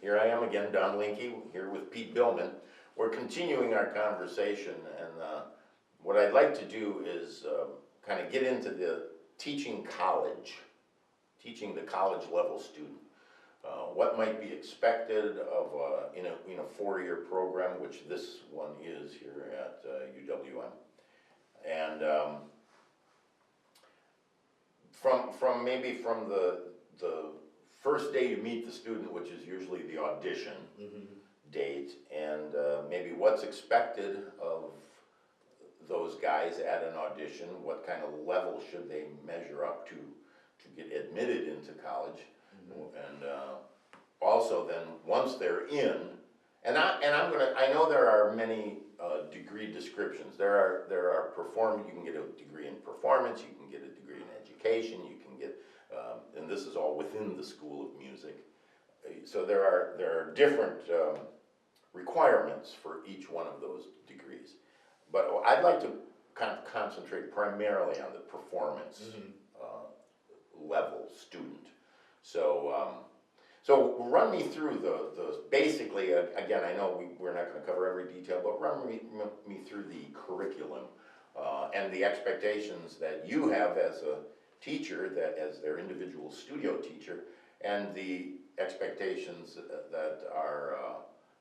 Here I am again, Don Linke, here with Pete Billmann. We're continuing our conversation, and what I'd like to do is kind of get into the teaching the college level student. What might be expected of in a four-year program, which this one is here at UWM, and from the first day you meet the student, which is usually the audition date, and maybe what's expected of those guys at an audition, what kind of level should they measure up to get admitted into college, and also then once they're in, I know there are many degree descriptions. There are you can get a degree in performance, you can get a degree in education, you can get, and this is all within the School of Music. So there are different requirements for each one of those degrees. But I'd like to kind of concentrate primarily on the performance level student. So run me through the basically, again, I know we're not going to cover every detail, but run me through the curriculum and the expectations that you have as a teacher, that as their individual studio teacher, and the expectations that are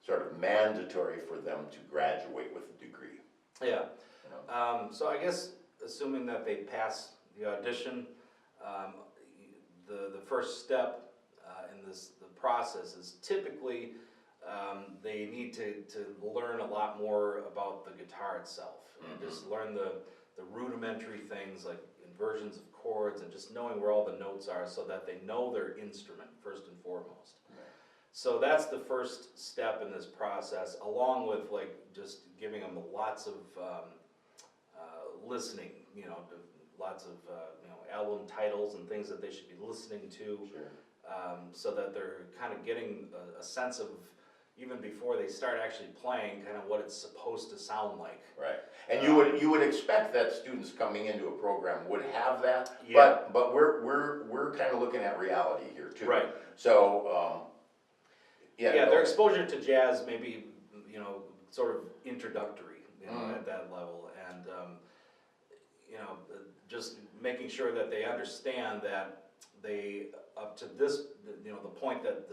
sort of mandatory for them to graduate with a degree. Yeah. You know? So I guess assuming that they pass the audition, the first step in the process is typically they need to learn a lot more about the guitar itself, and just learn the rudimentary things like inversions of chords and just knowing where all the notes are so that they know their instrument first and foremost. So that's the first step in this process, along with like just giving them lots of listening, lots of album titles and things that they should be listening to, so that they're kind of getting a sense of, even before they start actually playing, kind of what it's supposed to sound like. Right, and you would expect that students coming into a program would have that, Yeah. but we're kind of looking at reality here too. Right. So Yeah, their exposure to jazz may be, sort of introductory, at that level, and just making sure that they understand that they, up to this, the point that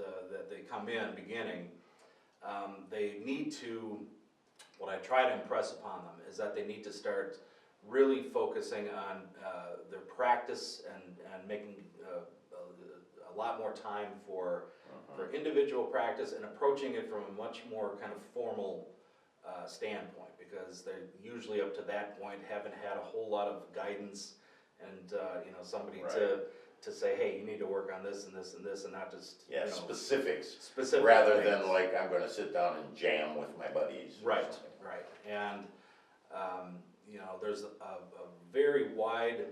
they come in beginning, they need to, what I try to impress upon them is that they need to start really focusing on their practice and making a lot more time for individual practice and approaching it from a much more kind of formal standpoint, because they're usually up to that point haven't had a whole lot of guidance and somebody to say, hey, you need to work on this and this and this, and not just specifics rather than like I'm going to sit down and jam with my buddies. Right, and there's a very wide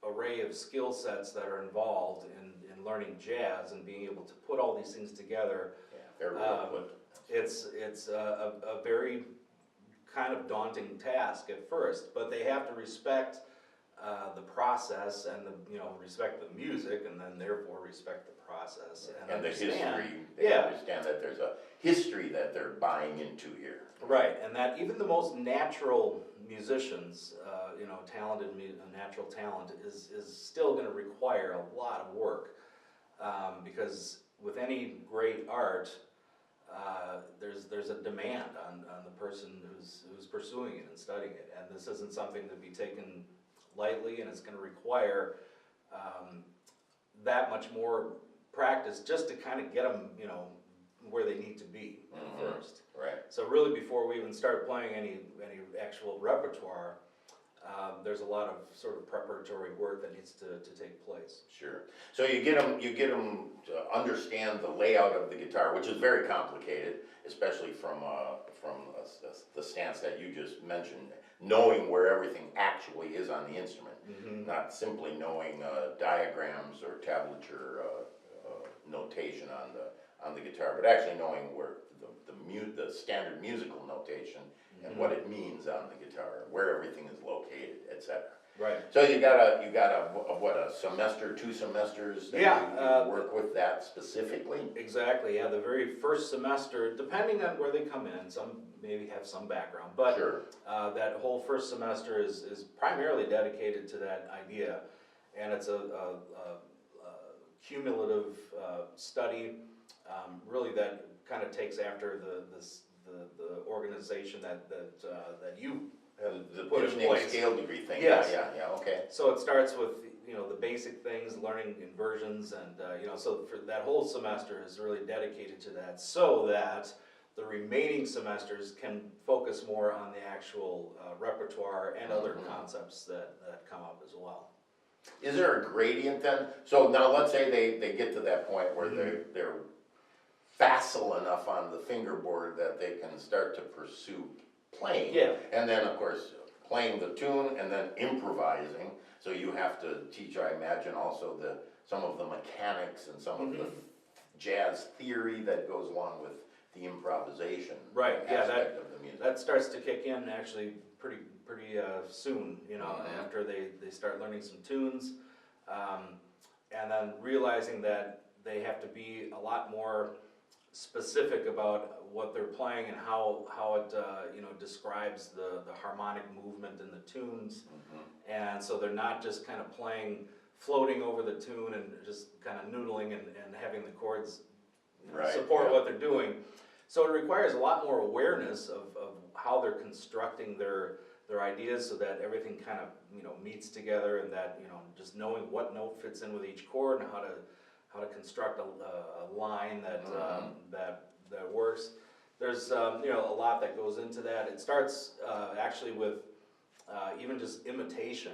array of skill sets that are involved in learning jazz and being able to put all these things together. Yeah, very it's a very kind of daunting task at first, but they have to respect the process and respect the music, and then therefore respect the process and the history. They understand that there's a history that they're buying into here. Right, and that even the most natural musicians, talented natural talent is still going to require a lot of work, because with any great art, there's a demand on the person who's pursuing it and studying it, and this isn't something to be taken lightly, and it's going to require that much more practice just to kind of get them, where they need to be first. Right. So really, before we even start playing any actual repertoire, there's a lot of sort of preparatory work that needs to take place. Sure. So you get them to understand the layout of the guitar, which is very complicated, especially from the stance that you just mentioned, knowing where everything actually is on the instrument, not simply knowing diagrams or tablature notation on the guitar, but actually knowing where the standard musical notation and what it means on the guitar, where everything is located, etc. Right. So you got a semester, 2 semesters that Yeah, you work with that specifically? Exactly, yeah, the very first semester, depending on where they come in, some maybe have some background, but Sure. that whole first semester is primarily dedicated to that idea. And it's a cumulative study, really that kind of takes after the organization that you have The put in pitch name place. scale degree thing, Yes. yeah, okay. So it starts with, the basic things, learning inversions, and, so for that whole semester is really dedicated to that, so that the remaining semesters can focus more on the actual repertoire and other concepts that come up as well. Is there a gradient then? So now let's say they get to that point where they're facile enough on the fingerboard that they can start to pursue playing. Yeah. And then, of course, playing the tune and then improvising. So you have to teach, I imagine, also some of the mechanics and some of the jazz theory that goes along with the improvisation Right, yeah, aspect of the music. that starts to kick in actually pretty soon, after they start learning some tunes, and then realizing that they have to be a lot more specific about what they're playing and how it describes the harmonic movement in the tunes, and so they're not just kind of playing, floating over the tune and just kind of noodling and having the chords support what they're doing. So it requires a lot more awareness of how they're constructing their ideas, so that everything kind of meets together, and that just knowing what note fits in with each chord and how to construct a line that works. There's a lot that goes into that. It starts actually with even just imitation,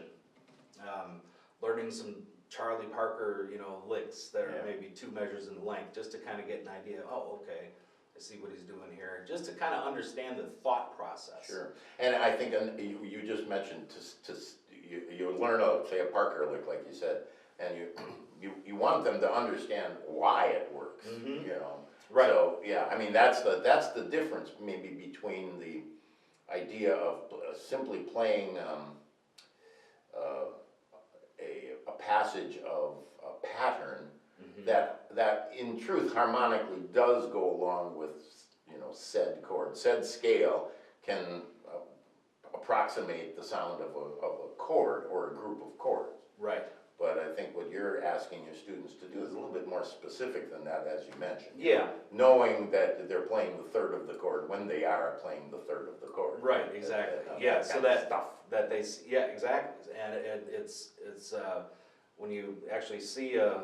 learning some Charlie Parker licks that are maybe 2 measures in length, just to kind of get an idea. Oh, okay, I see what he's doing here, just to kind of understand the thought process. Sure, and I think you just mentioned you learn say a Parker lick, like you said, and you want them to understand why it works, Right. So yeah, I mean that's the difference maybe between the idea of simply playing a passage of a pattern that in truth harmonically does go along with said chord. Said scale can approximate the sound of a chord or a group of chords. Right. But I think what you're asking your students to do is a little bit more specific than that, as you mentioned. Yeah. Knowing that they're playing the third of the chord when they are playing the third of the chord. Right, exactly. Yeah, so that they, yeah, exactly. And it's when you actually see a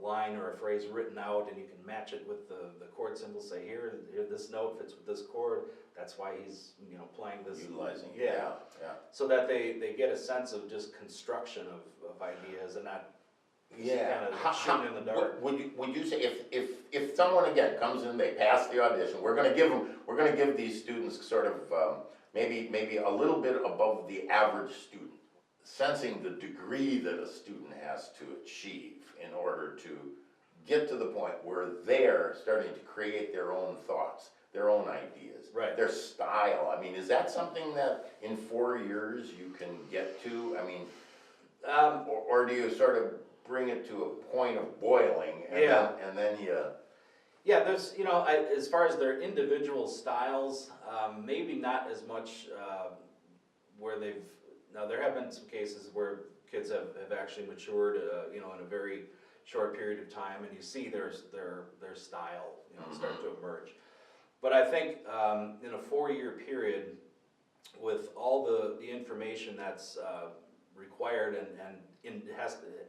line or a phrase written out, and you can match it with the chord symbol, say here this note fits with this chord, that's why he's playing this. Utilizing, yeah. So that they get a sense of just construction of ideas, and not kind of shooting in the dark. Would you say if someone again comes in, they pass the audition, we're going to give these students sort of maybe a little bit above the average student, sensing the degree that a student has to achieve in order to get to the point where they're starting to create their own thoughts, their own ideas, right, their style. I mean, is that something that in 4 years you can get to? I mean, or do you sort of bring it to a point of boiling and then you... Yeah, there's, as far as their individual styles, maybe not as much where now there have been some cases where kids have actually matured, in a very short period of time, and you see their style, start to emerge. But I think in a 4-year period, with all the information that's required and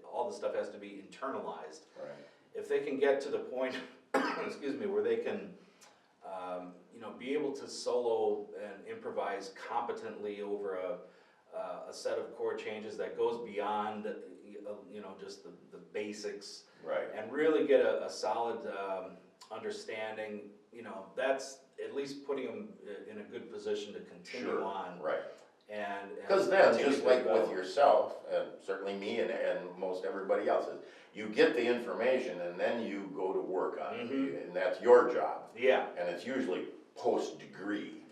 all the stuff has to be internalized. Right. If they can get to the point, excuse me, where they can, be able to solo and improvise competently over a set of chord changes that goes beyond, just the basics, Right. and really get a solid understanding, that's at least putting them in a good position to continue on. Right. And because then, just like with yourself, and certainly me and most everybody else, is you get the information and then you go to work on it, and that's your job. Yeah. And it's usually post-degree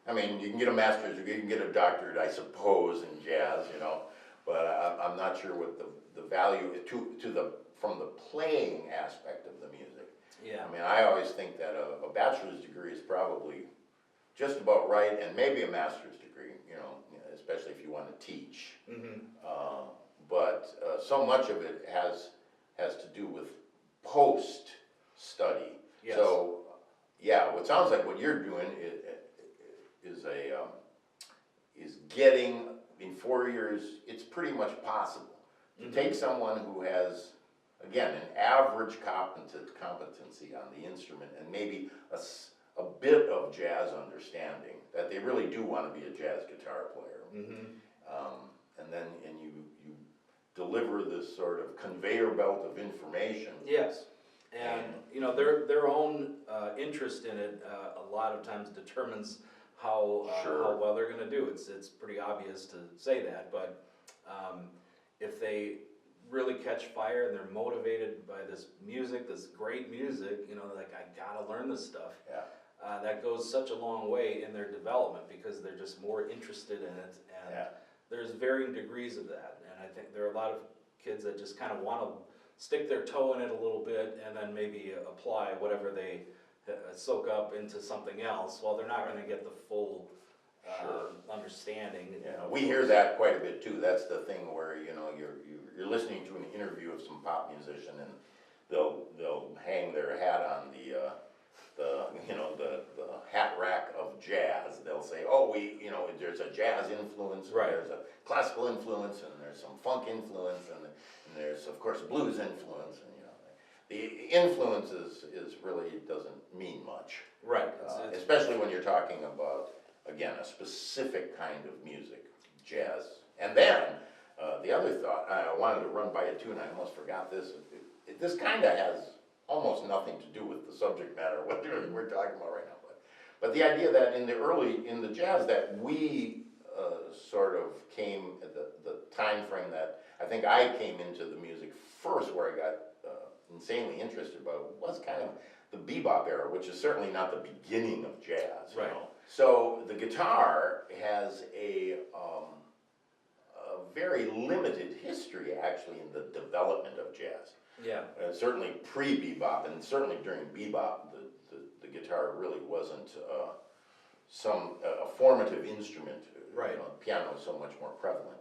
I mean, you can get a master's, you can get a doctorate, I suppose, in jazz, you know, but I'm not sure what the value is from the playing aspect of the music. Yeah. I mean, I always think that a bachelor's degree is probably just about right, and maybe a master's degree, you know, especially if you want to teach. Mm-hmm. But so much of it has to do with post-study. Yes. So, yeah, what sounds like what you're doing is getting, in 4 years, it's pretty much possible to take someone who has, again, an average competency on the instrument and maybe a bit of jazz understanding, that they really do want to be a jazz guitar player. And then you deliver this sort of conveyor belt of information. Yes, and you know their own interest in it a lot of times determines how well they're going to do. It's pretty obvious to say that, but if they really catch fire and they're motivated by this music, this great music, you know, like I gotta learn this stuff. Yeah. That goes such a long way in their development because they're just more interested in it, and there's varying degrees of that. And I think there are a lot of kids that just kind of want to stick their toe in it a little bit and then maybe apply whatever they soak up into something else. Well, they're not going to get the full understanding. Yeah, we hear that quite a bit too. That's the thing where, you know, you're listening to an interview of some pop musician and they'll hang their hat on the hat rack of jazz. They'll say, oh, there's a jazz influence, Right. There's a classical influence, and there's some funk influence, and there's of course blues influence, and the influence is really doesn't mean much. Right. Especially when you're talking about, again, a specific kind of music, jazz. And then, the other thought, I wanted to run by it too, and I almost forgot this. This kind of has almost nothing to do with the subject matter, what we're talking about right now. But the idea that in the jazz, that we sort of came at the time frame that I think I came into the music first, where I got insanely interested about, was kind of the bebop era, which is certainly not the beginning of jazz. Right. You know? So the guitar has a very limited history, actually, in the development of jazz. Yeah. Certainly pre-bebop, and certainly during bebop, the guitar really wasn't a formative instrument. Right. You know, piano is so much more prevalent.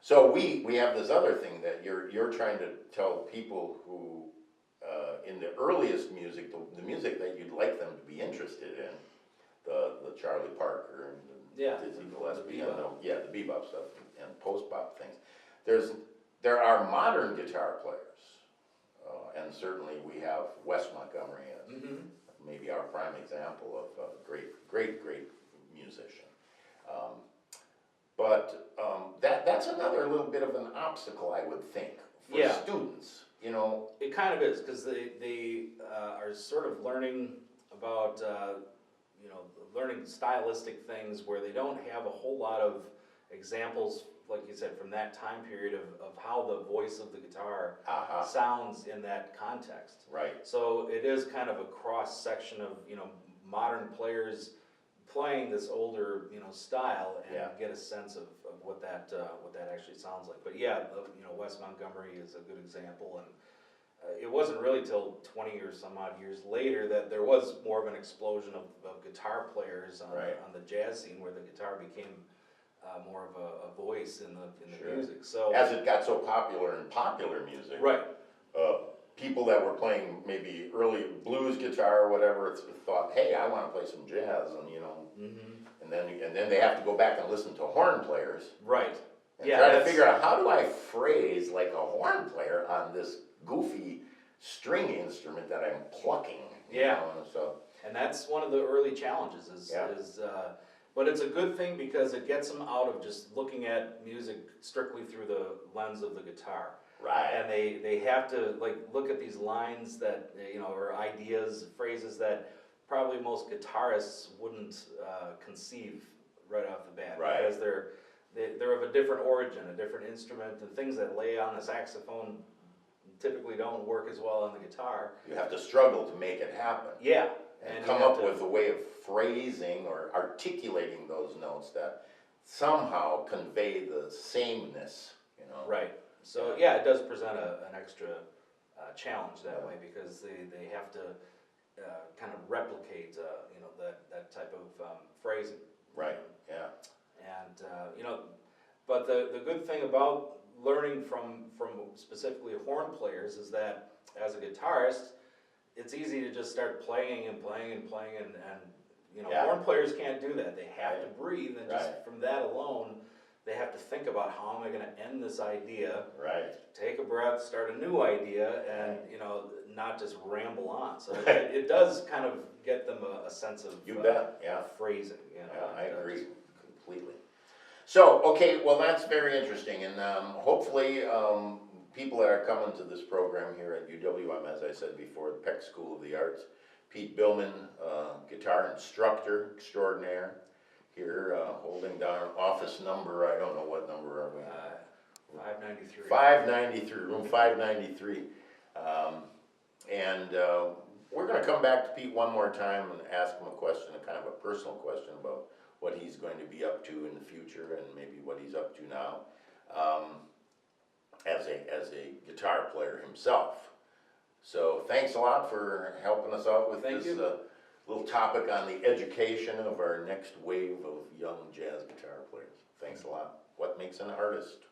So we have this other thing that you're trying to tell people who, in the earliest music, the music that you'd like them to be interested in, the Charlie Parker and the Dizzy Gillespie, the bebop stuff and post-bop things. There are modern guitar players, and certainly we have Wes Montgomery as maybe our prime example of a great musician. But that's another little bit of an obstacle, I would think, for students. You know, it kind of is, because they are sort of learning about learning stylistic things where they don't have a whole lot of examples, like you said, from that time period of how the voice of the guitar sounds in that context. Right. So it is kind of a cross section of modern players playing this older style and get a sense of what that actually sounds like. But Wes Montgomery is a good example, and it wasn't really till 20 or some odd years later that there was more of an explosion of guitar players on the jazz scene, where the guitar became more of a voice in the music. So as it got so popular in popular music, right. People that were playing maybe early blues guitar or whatever thought, hey, I want to play some jazz, and then they have to go back and listen to horn players, right? And try to figure out, how do I phrase like a horn player on this goofy string instrument that I'm plucking? And that's one of the early challenges but it's a good thing, because it gets them out of just looking at music strictly through the lens of the guitar. Right. And they have to look at these lines that or ideas, phrases that probably most guitarists wouldn't conceive right off the bat, right? Because they're of a different origin, a different instrument, and things that lay on the saxophone typically don't work as well on the guitar. You have to struggle to make it happen. Yeah, And And come you have up to- with a way of phrasing or articulating those notes that somehow convey the sameness, you know? Right, so, yeah, it does present an extra challenge that way, because they have to kind of replicate, you know, that type of phrasing. Right, yeah, And, you know, but the good thing about learning from specifically horn players is that as a guitarist, it's easy to just start playing and playing and playing, and you know, Yeah. horn players can't do that. They have to Right. breathe, and just Right. from that alone, they have to think about, how am I gonna end this idea? right. Take a breath, start a new idea, and, Right. you know, not just ramble on. So Right. it does kind of get them a sense of You bet, yeah. phrasing, you know. Yeah, I and, agree completely. So, okay, well, that's very interesting, and hopefully, people that are coming to this program here at UWM, as I said before, the Peck School of the Arts, Pete Billmann, guitar instructor extraordinaire, here, holding down office number, I don't know what number are we? 593. 593, room 593. And we're gonna come back to Pete one more time and ask him a question, a kind of a personal question about what he's going to be up to in the future and maybe what he's up to now, as a guitar player himself. So thanks a lot for helping us out with Thank this little topic on the education of our next wave of young jazz guitar players. Thanks a lot. What makes an artist?